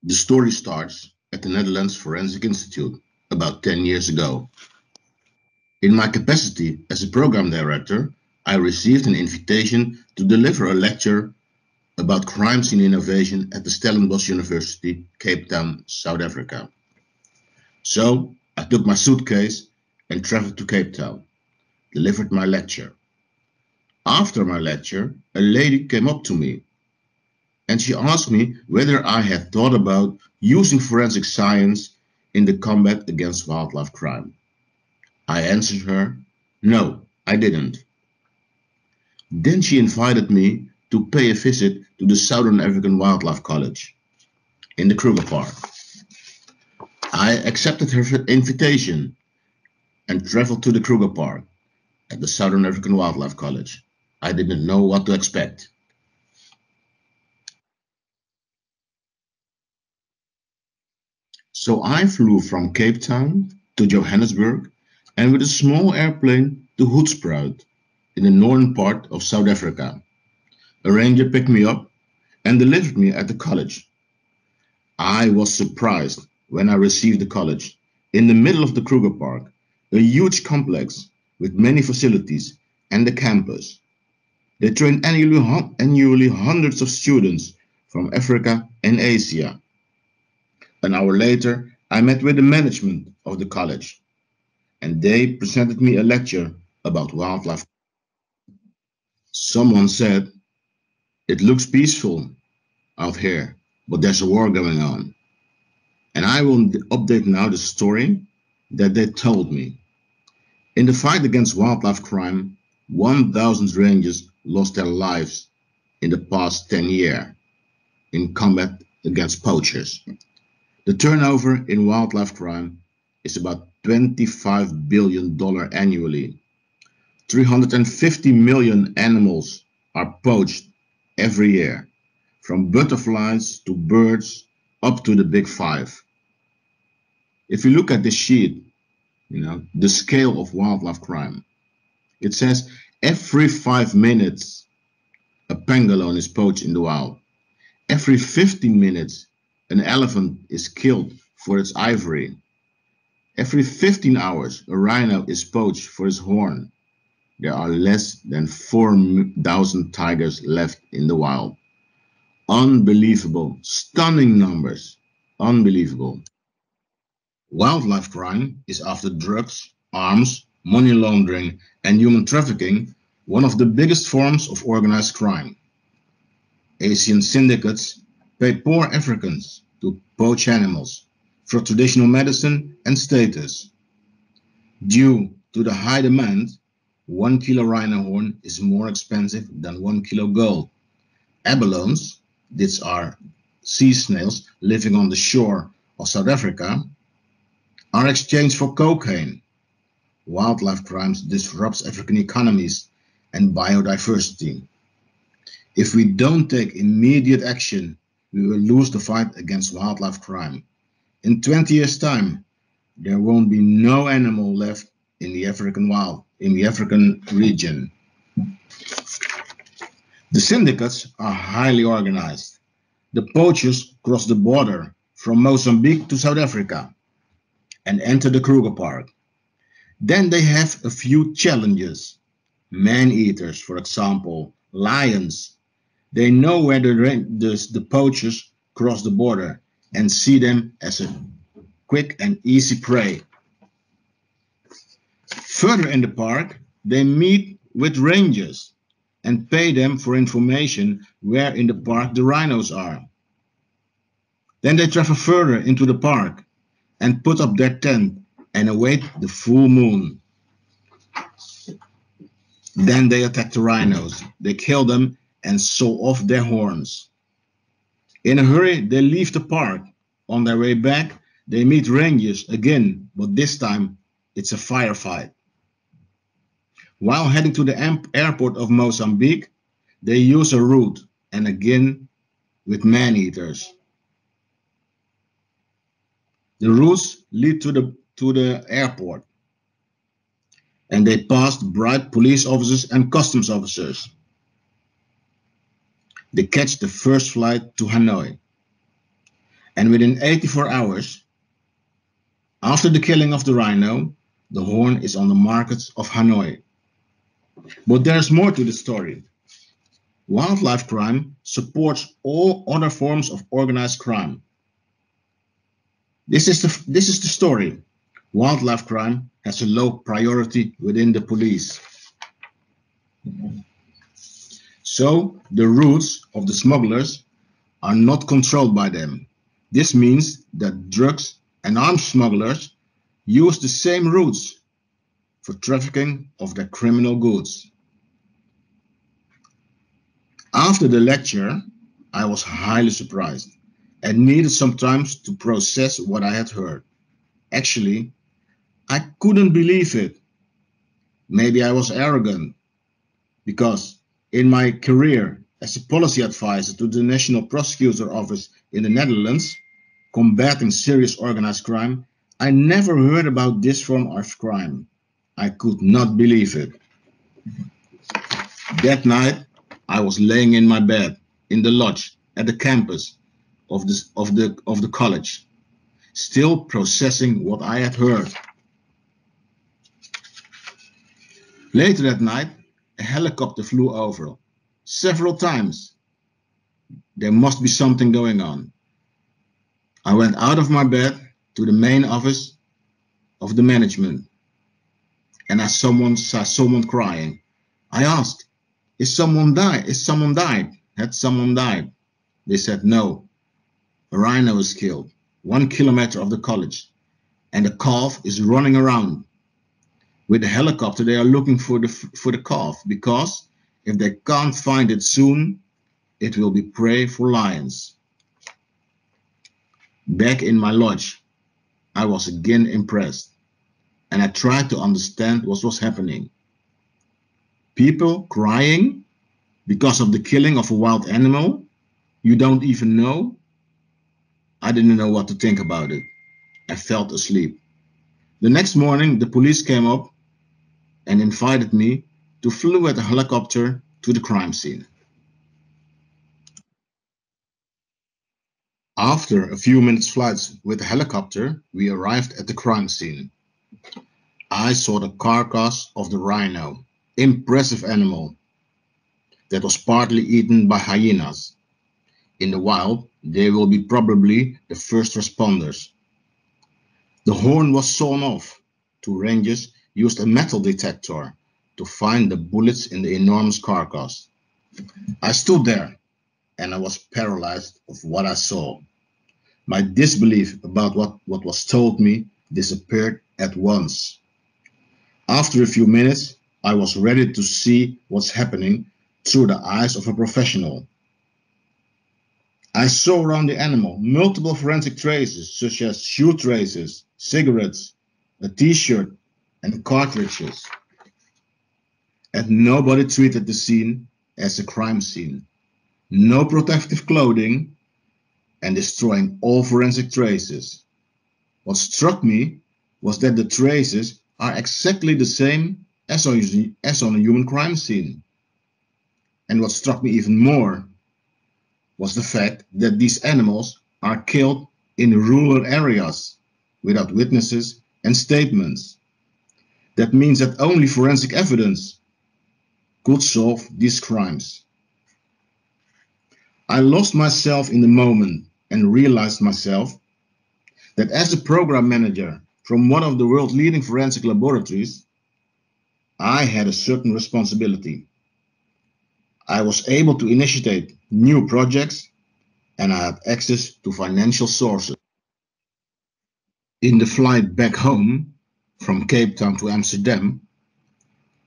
The story starts at the Netherlands Forensic Institute about 10 years ago. In my capacity as a program director, I received an invitation to deliver a lecture about crime scene innovation at the Stellenbosch University, Cape Town, South Africa. So I took my suitcase and traveled to Cape Town, delivered my lecture. After my lecture, a lady came up to me and she asked me whether I had thought about using forensic science in the combat against wildlife crime. I answered her, no, I didn't. Then she invited me to pay a visit to the Southern African Wildlife College in the Kruger Park. I accepted her invitation and traveled to the Kruger Park at the Southern African Wildlife College. I didn't know what to expect. So I flew from Cape Town to Johannesburg and with a small airplane to Hoedspruit in the northern part of South Africa. A ranger picked me up and delivered me at the college. I was surprised when I received the college in the middle of the Kruger Park, a huge complex with many facilities and a campus. They train annually hundreds of students from Africa and Asia. An hour later, I met with the management of the college, and they presented me a lecture about wildlife. Someone said, "It looks peaceful out here, but there's a war going on." And I will update now the story that they told me. In the fight against wildlife crime, 1,000 rangers lost their lives in the past 10 years in combat against poachers. The turnover in wildlife crime is about $25 billion annually. 350 million animals are poached every year, from butterflies to birds up to the big five. If you look at this sheet, the scale of wildlife crime, it says every 5 minutes a pangolin is poached in the wild. Every 15 minutes an elephant is killed for its ivory. Every 15 hours a rhino is poached for its horn. There are less than 4,000 tigers left in the wild. Unbelievable, stunning numbers, unbelievable. Wildlife crime is, after drugs, arms, money laundering, and human trafficking, one of the biggest forms of organized crime. Asian syndicates pay poor Africans to poach animals for traditional medicine and status. Due to the high demand, 1 kilo rhino horn is more expensive than 1 kilo gold. Abalones, these are sea snails living on the shore of South Africa, are exchanged for cocaine. Wildlife crimes disrupt African economies and biodiversity. If we don't take immediate action, we will lose the fight against wildlife crime. In 20 years' time, there won't be no animal left in the African region. The syndicates are highly organized. The poachers cross the border from Mozambique to South Africa and enter the Kruger Park. Then they have a few challenges. Man-eaters, for example, lions. They know where the poachers cross the border and see them as a quick and easy prey. Further in the park, they meet with rangers and pay them for information where in the park the rhinos are. Then they travel further into the park and put up their tent and await the full moon. Then they attack the rhinos. They kill them and saw off their horns. In a hurry, they leave the park. On their way back, they meet rangers again, but this time it's a firefight. While heading to the airport of Mozambique, they use a route, and again with man-eaters. The routes lead to the airport, and they passed bright police officers and customs officers. They catch the first flight to Hanoi. And within 84 hours, after the killing of the rhino, the horn is on the markets of Hanoi. But there's more to the story. Wildlife crime supports all other forms of organized crime. This is the story. Wildlife crime has a low priority within the police. So the routes of the smugglers are not controlled by them. This means that drugs and arms smugglers use the same routes for trafficking of their criminal goods. After the lecture, I was highly surprised and needed some time to process what I had heard. Actually, I couldn't believe it. Maybe I was arrogant, because in my career as a policy advisor to the National Prosecutor Office in the Netherlands, combating serious organized crime, I never heard about this form of crime. I could not believe it. That night, I was laying in my bed in the lodge at the campus of the college, still processing what I had heard. Later that night, a helicopter flew over several times. There must be something going on. I went out of my bed to the main office of the management, and I saw someone crying. I asked, Is someone died? Had someone died? They said no. A rhino was killed 1 kilometer of the college, and the calf is running around. With the helicopter, they are looking for the calf, because if they can't find it soon, it will be prey for lions. Back in my lodge, I was again impressed, and I tried to understand what was happening. People crying because of the killing of a wild animal you don't even know? I didn't know what to think about it. I fell asleep. The next morning, the police came up and invited me to fly with a helicopter to the crime scene. After a few minutes flights with the helicopter, we arrived at the crime scene. I saw the carcass of the rhino, impressive animal that was partly eaten by hyenas. In the wild, they will be probably the first responders. The horn was sawn off. Two rangers used a metal detector to find the bullets in the enormous carcass. I stood there, and I was paralyzed of what I saw. My disbelief about what was told me disappeared at once. After a few minutes, I was ready to see what's happening through the eyes of a professional. I saw around the animal multiple forensic traces, such as shoe traces, cigarettes, a t-shirt, and cartridges. And nobody treated the scene as a crime scene. No protective clothing, and destroying all forensic traces. What struck me was that the traces are exactly the same as on a human crime scene. And what struck me even more was the fact that these animals are killed in rural areas without witnesses and statements. That means that only forensic evidence could solve these crimes. I lost myself in the moment and realized myself that as a program manager from one of the world's leading forensic laboratories, I had a certain responsibility. I was able to initiate new projects, and I had access to financial sources. In the flight back home from Cape Town to Amsterdam,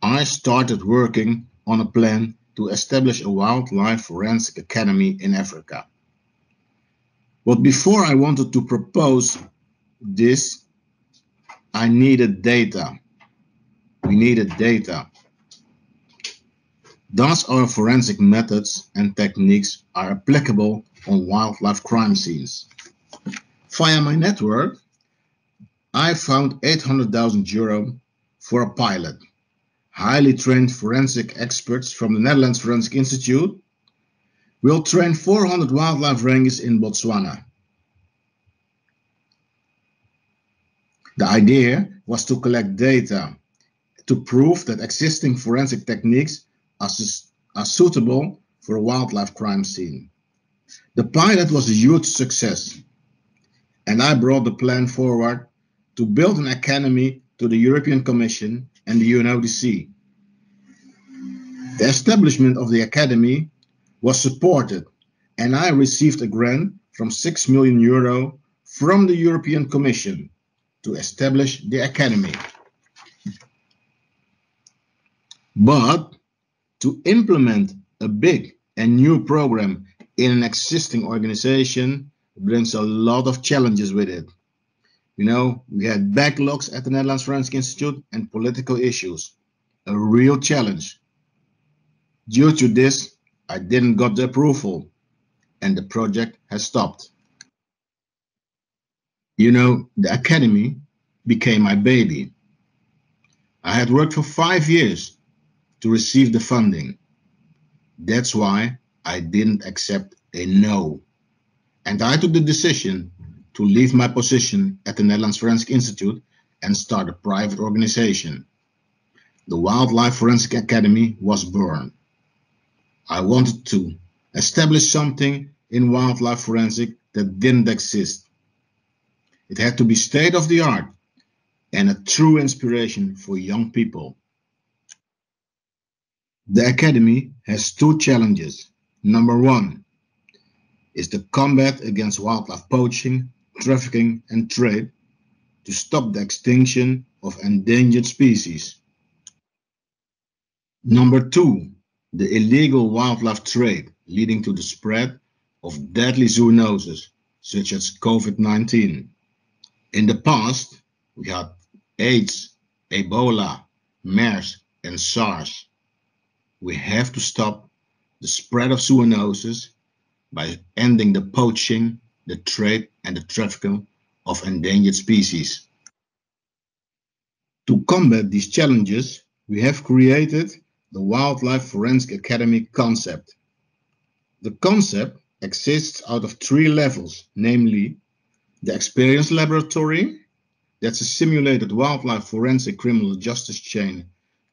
I started working on a plan to establish a wildlife forensic academy in Africa. But before I wanted to propose this, I needed data. We needed data. Thus, our forensic methods and techniques are applicable on wildlife crime scenes. Via my network, I found €800,000 for a pilot. Highly trained forensic experts from the Netherlands Forensic Institute will train 400 wildlife rangers in Botswana. The idea was to collect data to prove that existing forensic techniques are suitable for a wildlife crime scene. The pilot was a huge success, and I brought the plan forward to build an academy to the European Commission and the UNODC. The establishment of the academy was supported, and I received a grant from €6 million from the European Commission to establish the academy. But to implement a big and new program in an existing organization brings a lot of challenges with it. We had backlogs at the Netherlands Forensic Institute and political issues. A real challenge. Due to this, I didn't get the approval and the project has stopped. The academy became my baby. I had worked for 5 years to receive the funding. That's why I didn't accept a no. And I took the decision to leave my position at the Netherlands Forensic Institute and start a private organization. The Wildlife Forensic Academy was born. I wanted to establish something in wildlife forensic that didn't exist. It had to be state of the art and a true inspiration for young people. The Academy has two challenges. Number one is the combat against wildlife poaching, trafficking, and trade to stop the extinction of endangered species. Number two, the illegal wildlife trade leading to the spread of deadly zoonoses such as COVID-19. In the past, we had AIDS, Ebola, MERS, and SARS. We have to stop the spread of zoonoses by ending the poaching, the trade, and the trafficking of endangered species. To combat these challenges, we have created the Wildlife Forensic Academy concept. The concept exists out of 3 levels, namely the Experience Laboratory, that's a simulated wildlife forensic criminal justice chain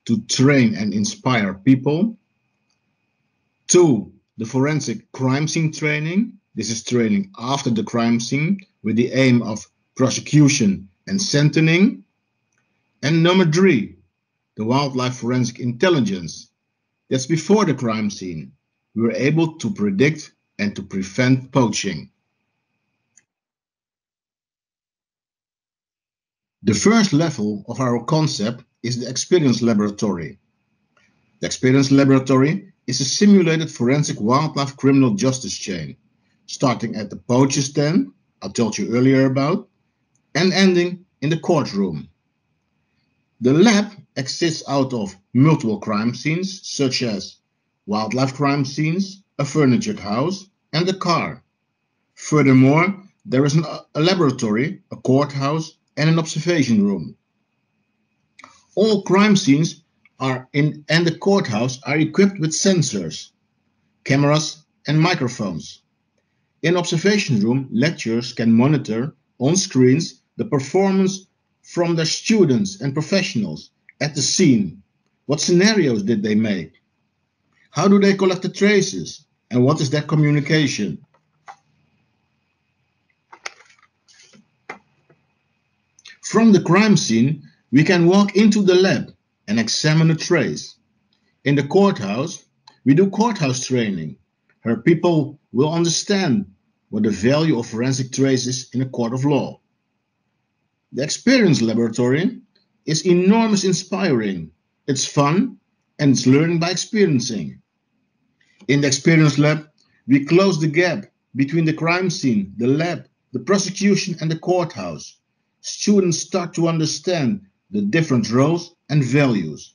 to train and inspire people. 2, the Forensic Crime Scene Training. This is training after the crime scene with the aim of prosecution and sentencing. And number 3, the Wildlife Forensic Intelligence. That's before the crime scene. We were able to predict and to prevent poaching. The first level of our concept is the Experience Laboratory. The Experience Laboratory is a simulated forensic wildlife criminal justice chain, starting at the poacher's den, I told you earlier about, and ending in the courtroom. The lab exists out of multiple crime scenes, such as wildlife crime scenes, a furniture house, and a car. Furthermore, there is a laboratory, a courthouse, and an observation room. All crime scenes and the courthouse are equipped with sensors, cameras, and microphones. In observation room, lecturers can monitor on screens the performance from their students and professionals at the scene. What scenarios did they make? How do they collect the traces? And what is their communication? From the crime scene, we can walk into the lab and examine a trace. In the courthouse, we do courthouse training, where people will understand what the value of forensic traces in a court of law. The Experience Laboratory is enormously inspiring. It's fun and it's learning by experiencing. In the Experience Lab, we close the gap between the crime scene, the lab, the prosecution, and the courthouse. Students start to understand the different roles and values.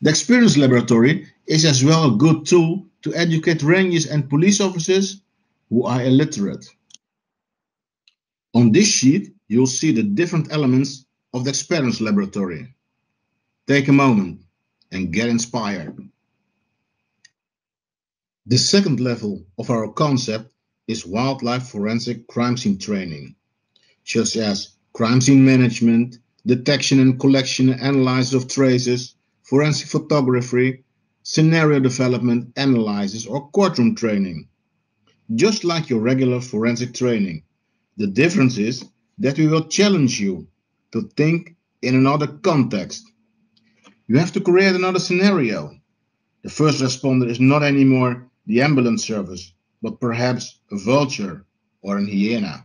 The Experience Laboratory is as well a good tool to educate rangers and police officers who are illiterate. On this sheet, you'll see the different elements of the Experience Laboratory. Take a moment and get inspired. The second level of our concept is wildlife forensic crime scene training. such as crime scene management, detection and collection and analysis of traces, forensic photography, scenario development, analysis, or courtroom training. Just like your regular forensic training. The difference is that we will challenge you to think in another context. You have to create another scenario. The first responder is not anymore the ambulance service, but perhaps a vulture or an hyena.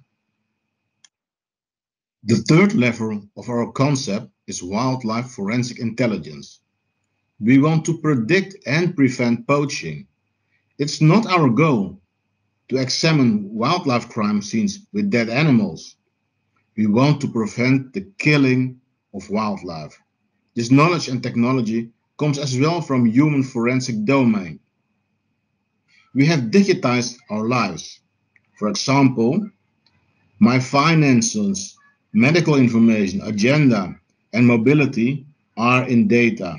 The third level of our concept is wildlife forensic intelligence. We want to predict and prevent poaching. It's not our goal to examine wildlife crime scenes with dead animals. We want to prevent the killing of wildlife. This knowledge and technology comes as well from human forensic domain. We have digitized our lives. For example, my finances, medical information, agenda, and mobility are in data.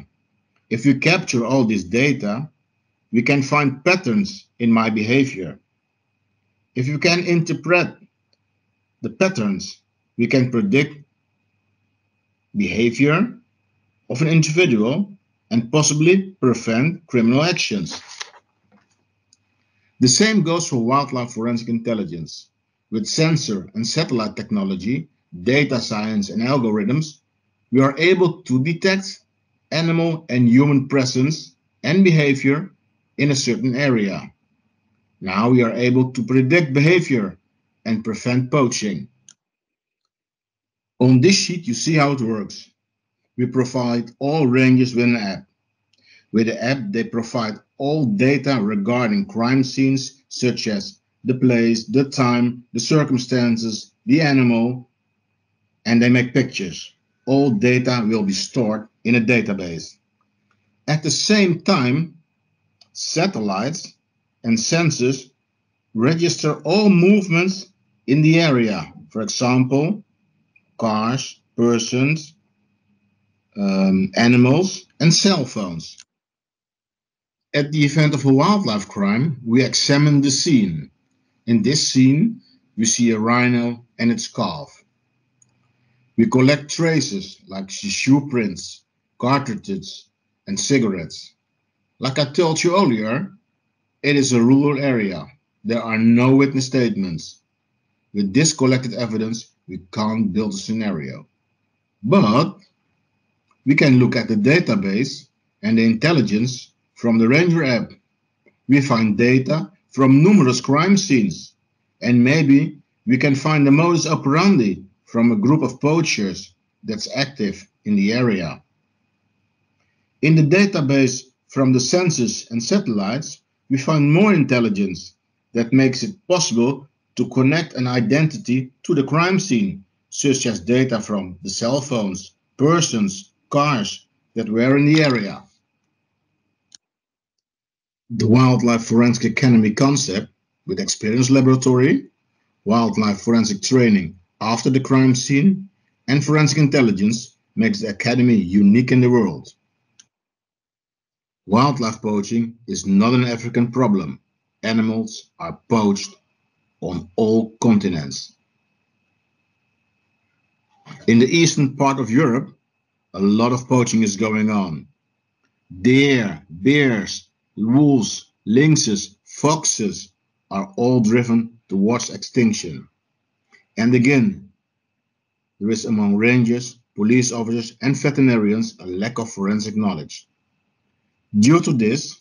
If we capture all this data, we can find patterns in my behavior. If we can interpret the patterns, we can predict behavior of an individual and possibly prevent criminal actions. The same goes for wildlife forensic intelligence. With sensor and satellite technology, data science and algorithms, we are able to detect animal and human presence and behavior in a certain area. Now we are able to predict behavior and prevent poaching. On this sheet you see how it works. We provide all rangers with an app. With the app they provide all data regarding crime scenes such as the place, the time, the circumstances, the animal, and they make pictures. All data will be stored in a database. At the same time, satellites and sensors register all movements in the area. For example, cars, persons, animals, and cell phones. At the event of a wildlife crime, we examine the scene. In this scene, we see a rhino and its calf. We collect traces like shoe prints, cartridges, and cigarettes. Like I told you earlier, it is a rural area. There are no witness statements. With this collected evidence, we can't build a scenario. But we can look at the database and the intelligence from the Ranger app. We find data from numerous crime scenes, and maybe we can find the modus operandi from a group of poachers that's active in the area. In the database from the sensors and satellites, we find more intelligence that makes it possible to connect an identity to the crime scene, such as data from the cell phones, persons, cars that were in the area. The Wildlife Forensic Academy concept, with experience laboratory, wildlife forensic training after the crime scene, and forensic intelligence, makes the Academy unique in the world. Wildlife poaching is not an African problem. Animals are poached on all continents. In the eastern part of Europe, a lot of poaching is going on. Deer, bears, wolves, lynxes, foxes are all driven towards extinction. And again, there is among rangers, police officers, and veterinarians a lack of forensic knowledge. Due to this,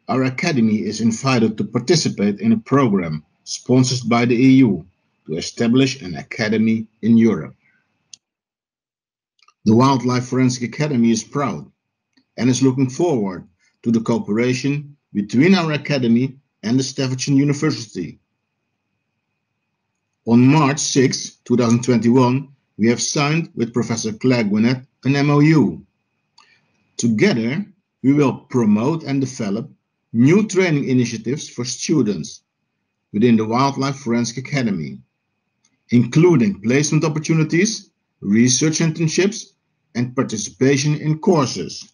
our academy is invited to participate in a program sponsored by the EU to establish an academy in Europe. The Wildlife Forensic Academy is proud and is looking forward to the cooperation between our academy and the Staffordshire University. On March 6, 2021, we have signed with Professor Claire Gwinnett an MOU. Together, we will promote and develop new training initiatives for students within the Wildlife Forensic Academy, including placement opportunities, research internships, and participation in courses.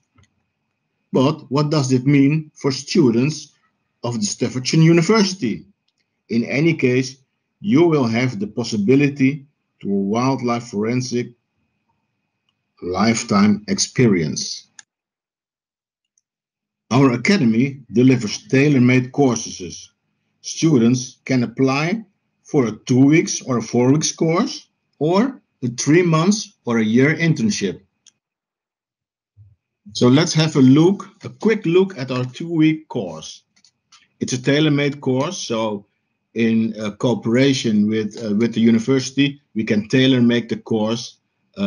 But what does it mean for students of the Staffordshire University? In any case, you will have the possibility to a wildlife forensic lifetime experience. Our academy delivers tailor-made courses. Students can apply for a 2 weeks or a 4 weeks course or a 3 months or a year internship. So let's have a quick look at our 2-week course. It's a tailor-made course, so in cooperation with the university, we can tailor make the course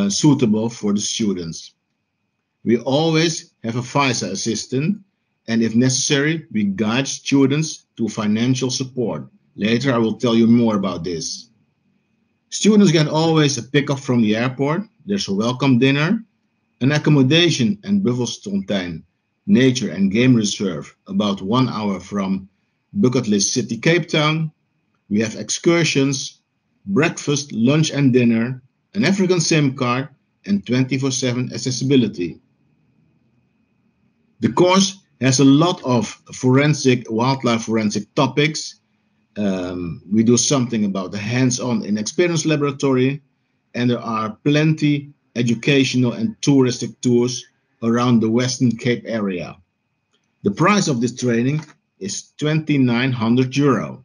suitable for the students. We always have a FISA assistant, and if necessary, we guide students to financial support. Later, I will tell you more about this. Students get always a pickup from the airport. There's a welcome dinner, an accommodation in Buffelsfontein Nature and Game Reserve, about 1 hour from bucket list city Cape Town. We have excursions, breakfast, lunch and dinner, an African SIM card, and 24/7 accessibility. The course has a lot of wildlife forensic topics. We do something about the hands-on in experience laboratory, and there are plenty educational and touristic tours around the Western Cape area. The price of this training is €2,900.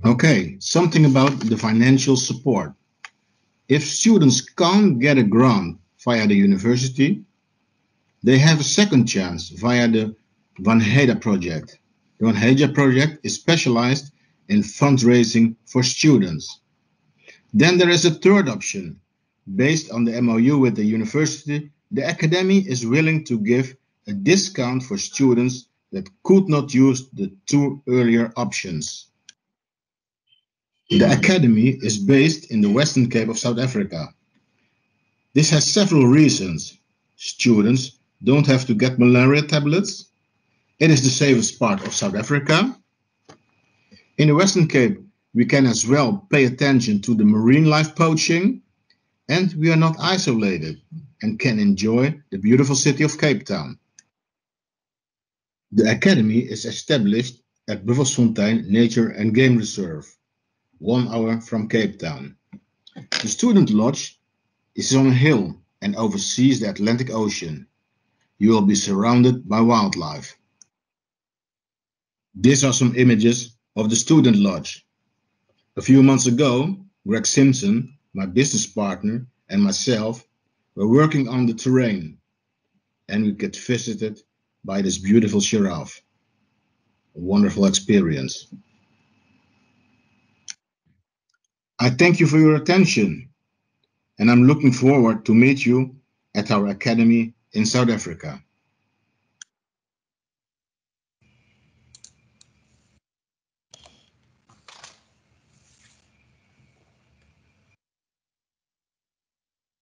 Okay, something about the financial support. If students can't get a grant via the university, they have a second chance via the Van Heda project. The Van Heda project is specialized in fundraising for students. Then there is a third option. Based on the MOU with the university, the academy is willing to give a discount for students that could not use the 2 earlier options. The academy is based in the Western Cape of South Africa. This has several reasons. Students don't have to get malaria tablets. It is the safest part of South Africa. In the Western Cape, we can as well pay attention to the marine life poaching, and we are not isolated and can enjoy the beautiful city of Cape Town. The academy is established at Buffelsfontein Nature and Game Reserve, 1 hour from Cape Town. The student lodge is on a hill and oversees the Atlantic Ocean. You will be surrounded by wildlife. These are some images of the student lodge. A few months ago, Greg Simpson, my business partner, and myself were working on the terrain, and we get visited by this beautiful giraffe. A wonderful experience. I thank you for your attention, and I'm looking forward to meet you at our academy in South Africa.